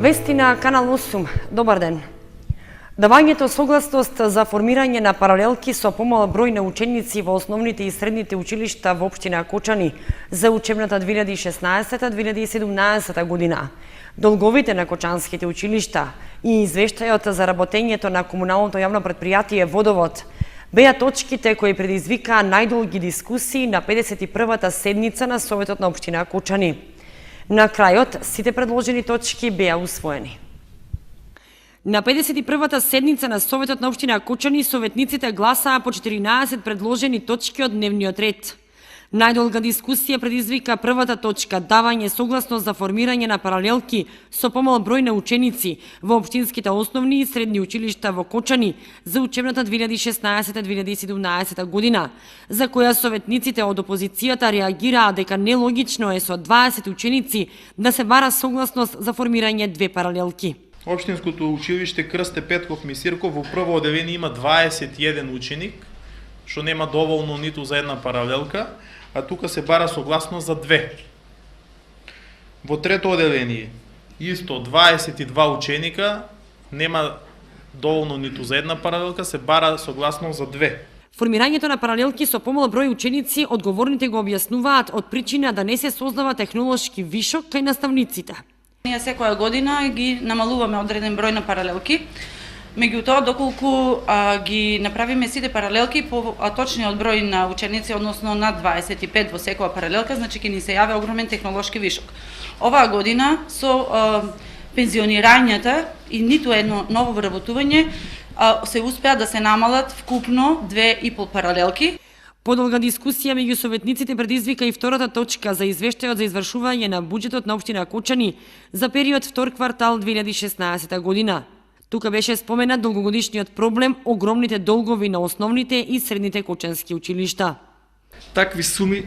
Вести на Канал 8. Добар ден. Давањето согласност за формирање на паралелки со помал број на ученици во основните и средните училишта во општина Кочани за учебната 2016-2017 година. Долговите на кочанските училишта и извештајот за работењето на комуналното јавно предпријатие Водовод беа точките кои предизвикаа најдолги дискусии на 51-та седница на Советот на општина Кочани. На крајот, сите предложени точки беа усвоени. На 51-та седница на Советот на општина Кочани советниците гласаа по 14 предложени точки од дневниот ред. Најдолга дискусија предизвика првата точка – давање согласност за формирање на паралелки со помал број на ученици во општинските основни и средни училишта во Кочани за учебната 2016-2017 година, за која советниците од опозицијата реагираа дека нелогично е со 20 ученици да се бара согласност за формирање две паралелки. Општинското училиште Крсте Петков Мисирков во прво одделение има 21 ученик, што нема доволно ниту за една паралелка, а тука се бара согласност за две. Во трето одделение исто 22 ученика, нема доволно ниту за една паралелка, се бара согласност за две. Формирањето на паралелки со помал број ученици одговорните го објаснуваат од причина да не се создава технолошки вишок кај наставниците. Ние секоја година ги намалуваме одреден број на паралелки. Меѓутоа, доколку ги направиме сите паралелки по точниот број на ученици, односно над 25 во секоја паралелка, значи ќе ни се јави огромен технолошки вишок. Оваа година со пензионирањата и ниту едно ново вработување се успеа да се намалат вкупно 2,5 паралелки. Подолга дискусија меѓу советниците предизвика и втората точка за извештајот за извршување на буџетот на општина Кочани за период втор квартал 2016 година. Тука беше споменат долгогодишниот проблем огромните долгови на основните и средните кочански училишта. Такви суми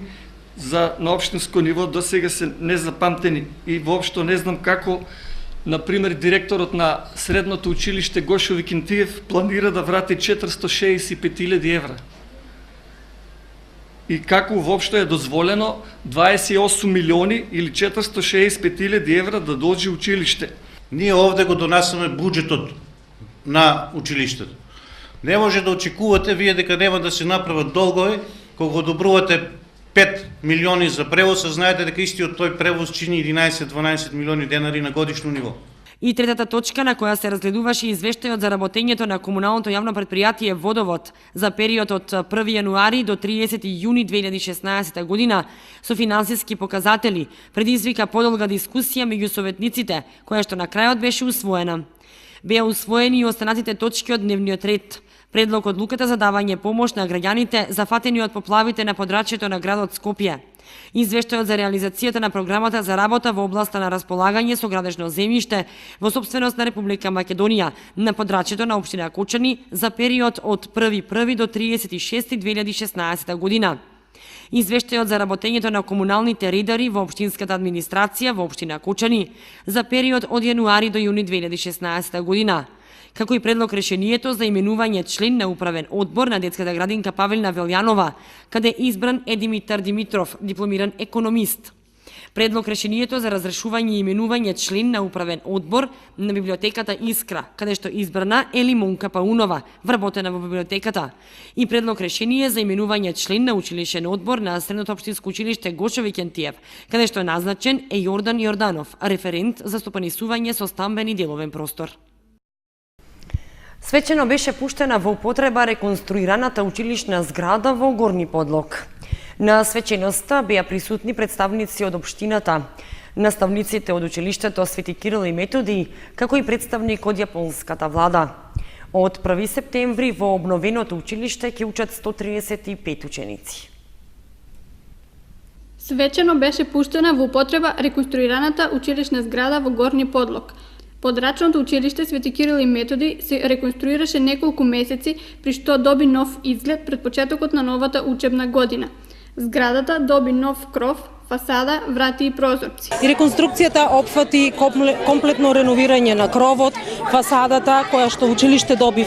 на општинско ниво досега се незапамтени и воопшто не знам како, например, директорот на средното училиште Гошо Викентиев планира да врати 465.000 евра. И како воопшто е дозволено 28 милиони или 465.000 евра да дојде училиште. Ние овде го донасаме буџетот на училиштето. Не може да очекувате вие дека нема да се направат долгови, кога одобрувате 5 милиони за превоз, знаете дека истиот тој превоз чини 11-12 милиони денари на годишно ниво. И третата точка на која се разгледуваше извештајот за работењето на комуналното јавно предпријатие Водовод за период од 1 јануари до 30 јуни 2016 година со финансиски показатели, предизвика подолга дискусија меѓу советниците, која што на крајот беше усвоена. Беа усвоени и останатите точки од дневниот ред. Предлог одлуката за давање помош на граѓаните зафатени од поплавите на подрачјето на градот Скопје. Извештајот за реализацијата на програмата за работа во областа на располагање со градежно земјиште во сопственост на Република Македонија на подрачјето на општина Кочани за период од 1.1 до 30.6.2016 година. Извештајот за работењето на комуналните редари во општинската администрација во општина Кочани за период од јануари до јуни 2016 година. Како и предлог решението за именување член на управен одбор на детската градинка Павелина Велјанова, каде избран е Димитар Димитров, дипломиран економист. Предлог решението за разрешување и именување член на управен одбор на библиотеката Искра, каде што избрана е Лимонка Паунова, вработена во библиотеката. И предлог решение за именување член на училишен одбор на Средното општинско училиште Гошо Викентиев, каде што е назначен е Јордан Јорданов, референт за стопанисување со стамбен и деловен простор. Свечено беше пуштена во употреба реконструираната училишна зграда во Горни Подлог. На свеченоста беа присутни представници од општината, наставниците од училиштето Свети Кирил и Методи, како и представник од јапонската влада. Од 1 септември во обновеното училиште ќе учат 135 ученици. Свечено беше пуштена во употреба реконструираната училишна зграда во Горни Подлог. Подрачното училиште Свети Кирил и Методи се реконструираше неколку месеци, при што доби нов изглед пред почетокот на новата учебна година. Зградата доби нов кров, фасада, врати и прозорци. И реконструкцијата опфати комплетно реновирање на кровот, фасадата, која што училиште доби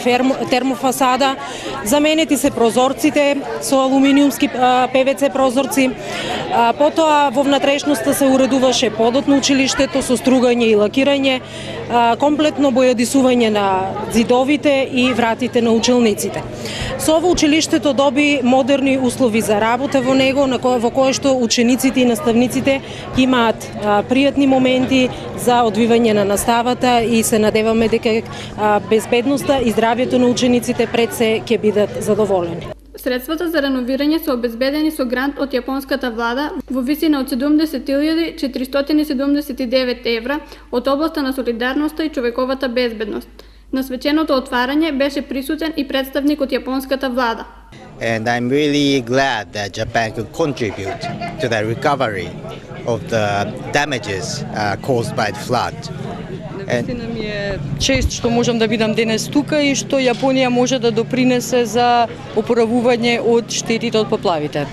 термофасада, заменети се прозорците со алуминиумски ПВЦ прозорци, потоа во внатрешноста се уредуваше подот на училиштето со стругање и лакирање, комплетно бојадисување на зидовите и вратите на училниците. Со ово училиштето доби модерни услови за работа во него, во кое што учениците и наставниците имаат пријатни моменти за одвивање на наставата и се надеваме дека безбедноста и здравјето на учениците пред се ќе бидат задоволени. Средствата за реновирање се обезбедени со грант од јапонската влада во висина од 70.479 евра од областа на солидарноста и човековата безбедност. На свеченото отварање беше присутен и представник од јапонската влада. And I'm really glad that Japan could contribute to the recovery of the damages caused by the flood. Навистина ми е чест што можам да бидам денес тука и што Јапонија може да допринесе за опоравување од штетите од поплавите.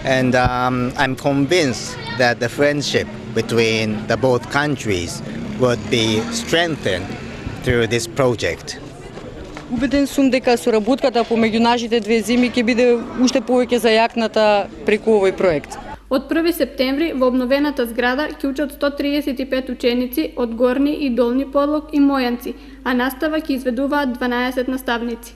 And I'm convinced that the friendship between the both countries would be strengthened through this project. Убеден сум дека соработката помеѓу нашите две земји ќе биде уште повеќе зајакната преку овој проект. Од 1 септември во обновената зграда ќе учат 135 ученици од Горни и Долни Подлог и Мојанци, а настава ќе изведуваат 12 наставници.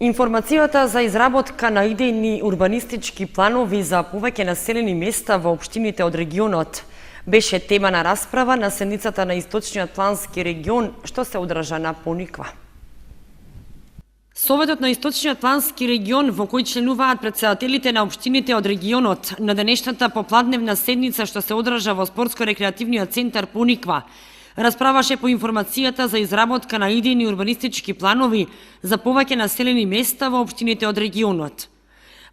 Информацијата за изработка на идејни урбанистички планови за повеќе населени места во општините од регионот беше тема на расправа на седницата на Источниот плански регион, што се одржа на Пониква. Советот на Источниот плански регион, во кој членуваат претседателите на општините од регионот, на денешната попладневна седница што се одржа во спортско-рекреативниот центар Пониква, расправаше по информацијата за изработка на идејни урбанистички планови за повеќе населени места во општините од регионот.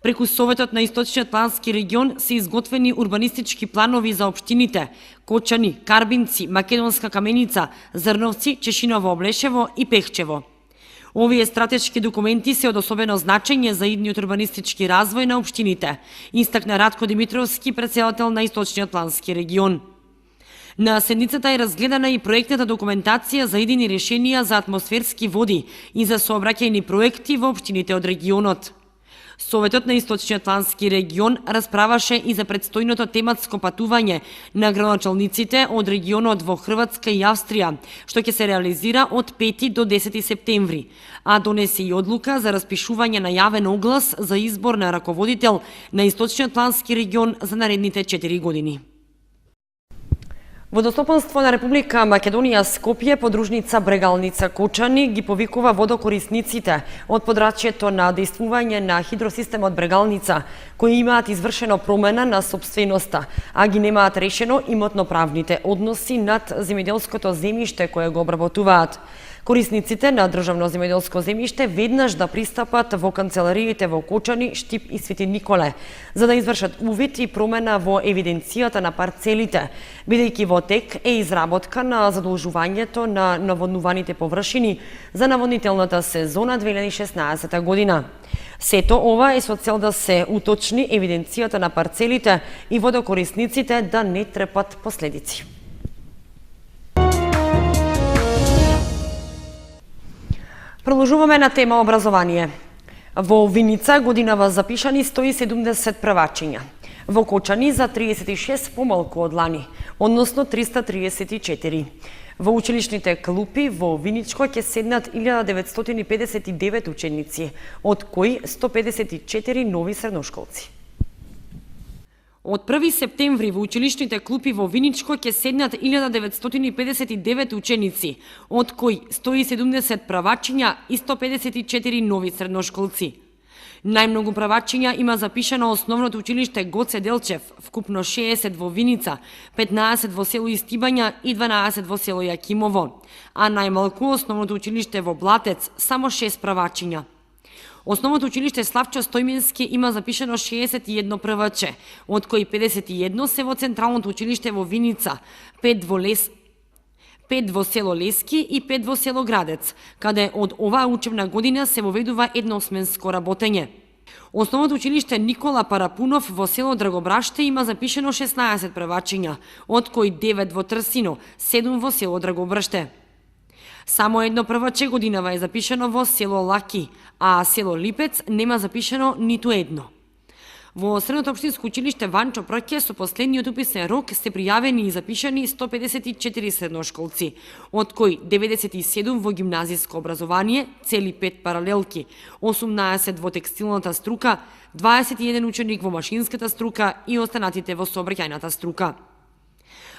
Преку Советот на Источниот плански регион се изготвени урбанистички планови за општините Кочани, Карбинци, Македонска Каменица, Зрновци, Чешиново Облешево и Пехчево. Овие стратешки документи се од особено значење за идниот урбанистички развој на општините, истакна Радко Димитровски, претседател на Источниот плански регион. На седницата е разгледана и проектната документација за идејни решенија за атмосферски води и за сообраќајни проекти во општините од регионот. Советот на Источниот плански регион расправаше и за предстојното тематско патување на градоначалниците од регионот во Хрватска и Австрија, што ќе се реализира од 5 до 10 септември, а донесе и одлука за распишување на јавен оглас за избор на раководител на Источниот плански регион за наредните 4 години. Водостопанство на Република Македонија Скопје, подружница Брегалница Кочани ги повикува водокорисниците од подрачјето на дејствување на хидросистемот Брегалница, кои имаат извршено промена на собственоста, а ги немаат решено имотно-правните односи над земјоделското земјиште кое го обработуваат. Корисниците на државно земјоделско земјиште веднаш да пристапат во канцелариите во Кочани, Штип и Свети Николе, за да извршат увид и промена во евиденцијата на парцелите, бидејќи во тек е изработка на задолжувањето на наводнуваните површини за наводнителната сезона 2016 година. Сето ова е со цел да се уточни евиденцијата на парцелите и водокорисниците да не трпат последици. Продолжуваме на тема образование. Во Виница годинава запишани 170 првачиња. Во Кочани за 36 помалку од лани, односно 334. Во училишните клупи во Виничко ќе седнат 1959 ученици, од кои 154 нови средношколци. Од 1 септември во училишните клупи во Виничко ќе седнат 1959 ученици, од кои 170 правачиња и 154 нови средношколци. Најмногу правачиња има запишано основното училиште Гоце Делчев, вкупно 60 во Виница, 15 во село Истибања и 12 во село Јакимово, а најмалку основното училиште во Блатец, само 6 правачиња. Основното училиште Славчо Стојменски има запишано 61 прваче, од кои 51 се во Централното училиште во Виница, 5 во село Лески и 5 во село Градец, каде од оваа учебна година се воведува едноосменско работење. Основното училиште Никола Парапунов во село Драгобраште има запишено 16 превачиња, од кои 9 во Трсино, 7 во село Драгобраште. Само едно прваче годинава е запишено во село Лаки, а село Липец нема запишено ниту едно. Во Средното општинско училиште Ванчо Прке со последниот уписен рок се пријавени и запишани 154 средношколци, од кои 97 во гимназиско образование, цели 5 паралелки, 18 во текстилната струка, 21 ученик во машинската струка и останатите во сообраќајната струка.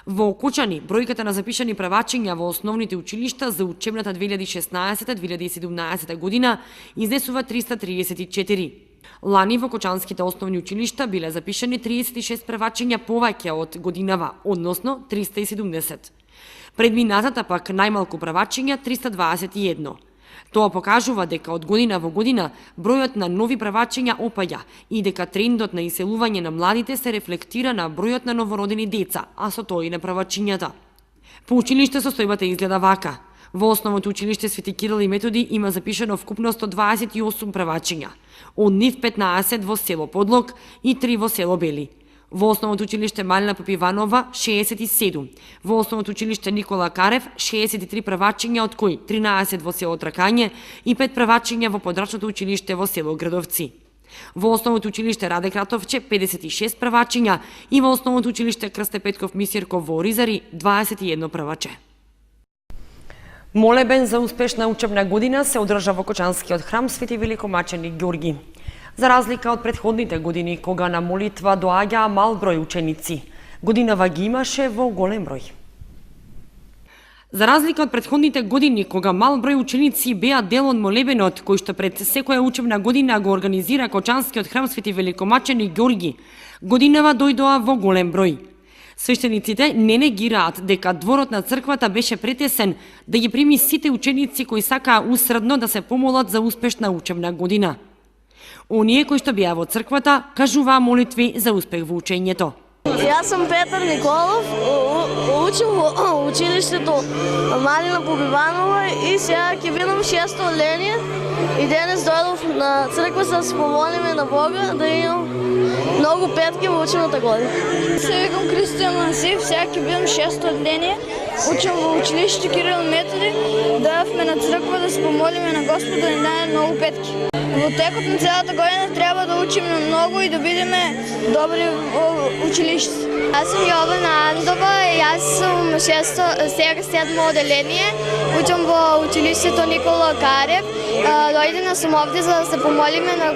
Во Окучани, бројката на запишани превачиња во основните училишта за учебната 2016-2017 година изнесува 334. Лани во Кочанските основни училишта биле запишани 36 превачиња повеќе од годинава, односно 370. Предминатата пак најмалку превачиња 321. Тоа покажува дека од година во година бројот на нови превачиња опаѓа и дека трендот на иселување на младите се рефлектира на бројот на новородени деца, а со тоа и на превачињата. По училиште состојбата изгледа вака. Во основното училиште Свети Кирил и Методи има запишено вкупно 128 превачиња, од нив 15 во село Подлог и 3 во село Бели. Во основното училиште Малина Попиванова 67, во основното училиште Никола Карев 63 превачиња, од кои 13 во село Тракање и 5 превачиња во подрачното училиште во село Градовци. Во основното училиште Раде Кратовче 56 превачиња и во основното училиште Крсте Петков Мисирков во Оризари 21 преваче. Молебен за успешна учебна година се одржа во Кочанскиот храм Свети Великомаченик Ѓорги. За разлика од претходните години, кога на молитва доаѓаа мал број ученици, годинава ги имаше во голем број. За разлика од претходните години, кога мал број ученици беа дел од молебенот, кој што пред секоја учебна година го организира Кочанскиот храм Свети Великомаченик Ѓорги, годинава дојдоа во голем број. Свештениците не негираат дека дворот на црквата беше претесен да ги прими сите ученици кои сакаа усредно да се помолат за успешна учебна година. Оние кои што беа во црквата кажуваа молитви за успех во учењето. Јас сум Петар Николов, учам во училиштето Малина Побиванова и сега ќе бидам 6-то одделение и денес дојдов на црква за да се помолиме на Бога да имам многу петки во учебната година. Се викам Кристијан Мансив, сега ќе бидам 6-то одделение, учам во училиште Кирил и Методи, дојавме на црква да се помолиме на Господ да ни даде многу петки. Во текот на целата година треба да учиме многу и да бидеме добри во училиште. Јас сум Јована Андова и јас сум сега 7-мо одделение. Учам во училиштето Никола Карев. Дојдена сум овде за да се помолиме на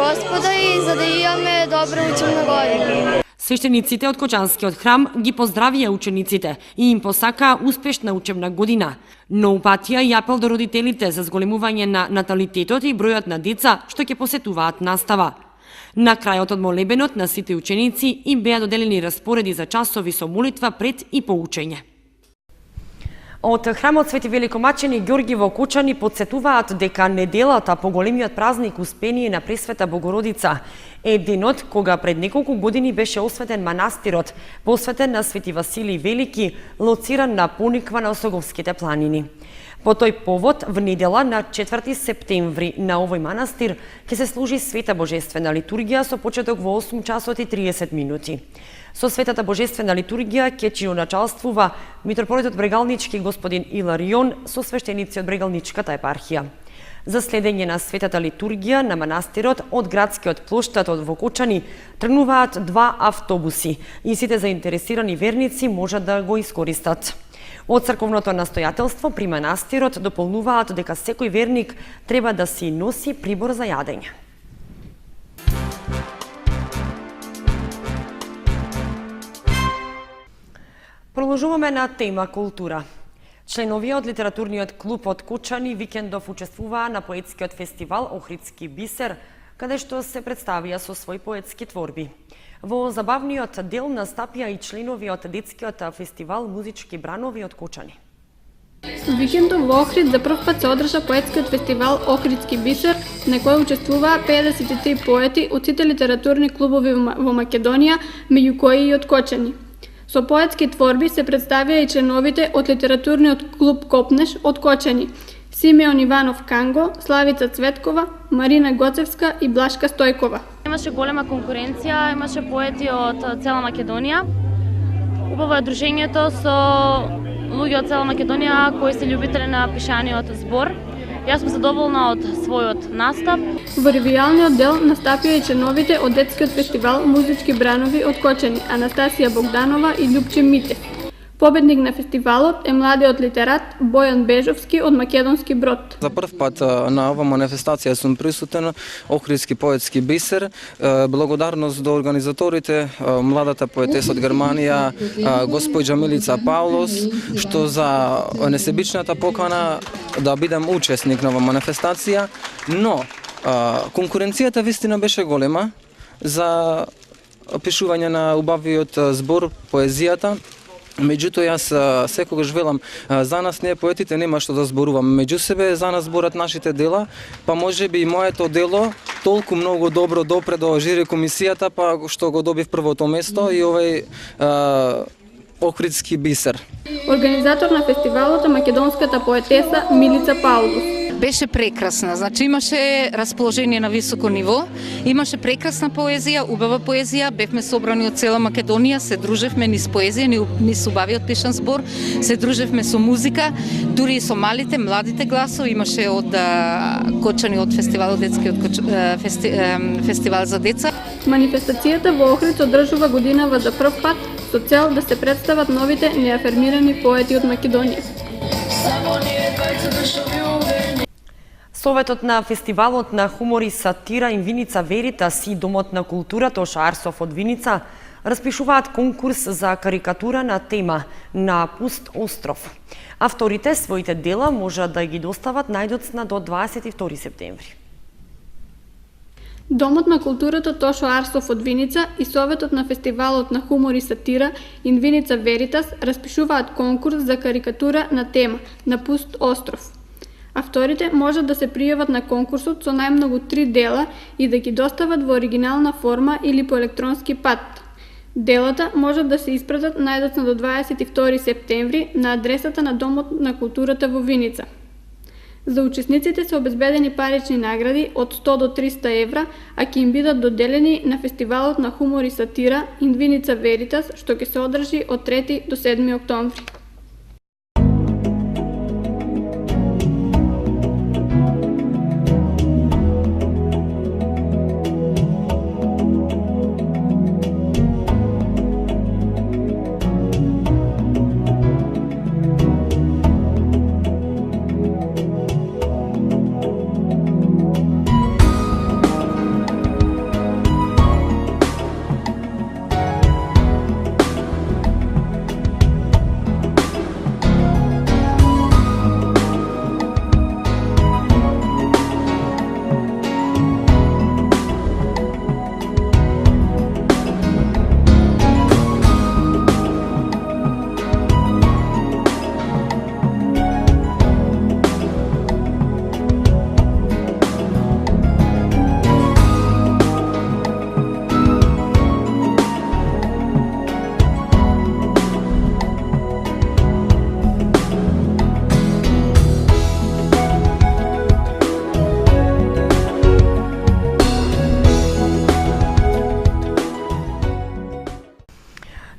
Господа и за да имаме добра учебна година. Свештениците од Кочанскиот храм ги поздравија учениците и им посакаа успешна учебна година, но упатија и апел до родителите за зголемување на наталитетот и бројот на деца што ќе посетуваат настава. На крајот од молебенот на сите ученици им беа доделени распореди за часови со молитва пред и по учење. Од храмот Свети Великомаченик Ѓорги во Кочани подсетуваат дека неделата по големиот празник Успение на Пресвета Богородица е денот кога пред неколку години беше осветен манастирот, посветен на Свети Василий Велики, лоциран на Пониква на Осоговските планини. По тој повод, в недела на 4 септември на овој манастир ќе се служи света божествена литургија со почеток во 8 часот и 30 минути. Со светата божествена литургија ќе чиноначалствува митрополитот Брегалнички господин Иларион со свештеници од Брегалничката епархија. За следење на светата литургија на манастирот од градскиот плоштад од Вокочани тргнуваат 2 автобуси и сите заинтересирани верници можат да го искористат. Од црковното настојателство при манастирот дополнуваат дека секој верник треба да си носи прибор за јадење. Продолжуваме на тема култура. Членови од литературниот клуб од Кочани викендов учествуваа на поетскиот фестивал Охридски бисер, каде што се представија со своји поетски творби. Во забавниот дел настапија и членови од детскиот фестивал Музички бранови од Кочани. Викендов во Охрид за прв пат се одржа поетскиот фестивал Охридски бисер, на кој учествуваа 53 поети од сите литературни клубови во Македонија, меѓу кои и од Кочани. Со поетски творби се представија и членовите од литературниот клуб Копнеш од Кочани. Симеон Иванов Канго, Славица Цветкова, Марина Гоцевска и Блашка Стојкова. Имаше голема конкуренција, имаше поети од цела Македонија. Убаво е дружењето со луѓе од цела Македонија кои се љубители на пишаниот збор. Јас сум задоволна од својот настап. Во ревијалниот дел настапија и членовите од детскиот фестивал Музички бранови од Кочани, Анастасија Богданова и Љупче Митев. Победник на фестивалот е младиот литерат Бојан Бежовски од Македонски Брод. За прв пат на ова манифестација сум присутен, Охридски поетски бисер. Благодарност до организаторите, младата поетеса од Германија, госпоѓа Милица Паулос, што за несебичната покана да бидам учесник на ова манифестација, но конкуренцијата вистина беше голема за пишување на убавиот збор, поезијата. Меѓутоа, јас секогаш велам, за нас ние поетите нема што да зборуваме меѓу себе, за нас зборат нашите дела, па може би и моето дело толку многу добро допре до жири комисијата, па што го добив првото место и овој Охридски бисер. Организатор на фестивалот е македонската поетеса Милица Паулос. Беше прекрасна, значи имаше расположение на високо ниво, имаше прекрасна поезија, убава поезија, бевме собрани од цела Македонија, се дружевме низ поезија, низ убавиот пишан збор, се дружевме со музика, дури и со малите, младите гласови, имаше од Кочани, од фестивалот детскиот фестивал за деца. Манифестацијата во Охрид одржува годинава за прв пат со цел да се представат новите неафермирани поети од Македонија. Советот на фестивалот на хумор и сатира Инвиница Веритас и Домот на културата Оша Арсов од Виница распишуваат конкурс за карикатура на тема на Пуст остров. Авторите своите дела можат да ги достават најдоцна до 22 септември. Домот на културата Тошо Арсов од Виница и Советот на фестивалот на хумор и сатира Инвиница Веритас распишуваат конкурс за карикатура на тема на Пуст остров. Авторите можат да се пријават на конкурсот со најмногу 3 дела и да ги достават во оригинална форма или по електронски пат. Делата можат да се испратат најдоцна до 22 септември на адресата на Домот на културата во Виница. За учесниците се обезбедени парични награди од 100 до 300 евра, а ќе им бидат доделени на фестивалот на хумор и сатира Инвиница Веритас, што ќе се одржи од 3 до 7 октомври.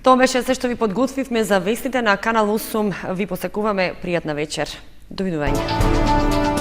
Тоа беше се што ви подготвивме за вестите на Канал 8. Ви посакуваме пријатна вечер. Довидување.